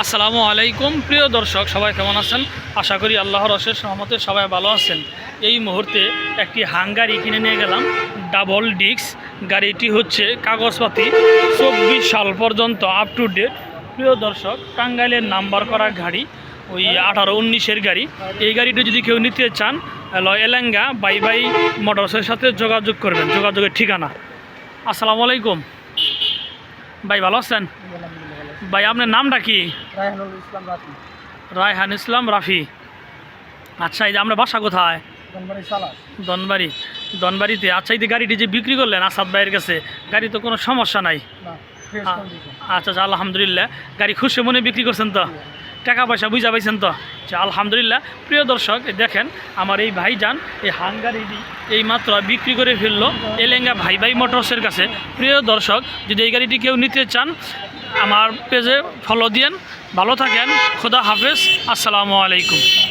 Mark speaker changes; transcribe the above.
Speaker 1: আসসালামু আলাইকুম প্রিয় দর্শক, সবাই কেমন আছেন? আশা করি আল্লাহর অশেষ রহমতে সবাই ভালো আছেন। এই মুহূর্তে একটি হাঙ্গারি কিনে নিয়ে গেলাম, ডাবল ডিস্ক। গাড়িটি হচ্ছে কাগজপাতি 24 সাল পর্যন্ত আপ টু ডেট। প্রিয় দর্শক, টাঙ্গাইলের নাম্বার করা গাড়ি, ওই 18-19-এর গাড়ি। এই গাড়িটি যদি কেউ নিতে চান, এলেঙ্গা বাই বাই মোটরসের সাথে যোগাযোগ করবেন। যোগাযোগের ঠিকানা। আসসালামু আলাইকুম ভাই, ভালো আছেন? ভাই, আপনার নামটা কি? রায়হান ইসলাম রাফি। আচ্ছা, এই যে আমরা বাসা কোথায়? দনবাড়িতে। আচ্ছা, এই যে গাড়িটি যে বিক্রি করলেন আসাদ ভাইয়ের কাছে, গাড়ি তো কোনো সমস্যা নাই? আচ্ছা, আলহামদুলিল্লাহ। গাড়ি খুশি মনে বিক্রি করছেন তো? টাকা পয়সা বুঝা পাইছেন তো? আচ্ছা, আলহামদুলিল্লাহ। প্রিয় দর্শক, দেখেন আমার এই ভাইজান এই হাঙ্গারিটি এই মাত্র বিক্রি করে ফেললো এলেঙ্গা ভাই ভাই মোটরসের কাছে। প্রিয় দর্শক, যদি এই গাড়িটি কেউ নিতে চান, আমার পেজে ফলো দিয়েন। ভালো থাকেন, খোদা হাফেজ, আসসালামু আলাইকুম।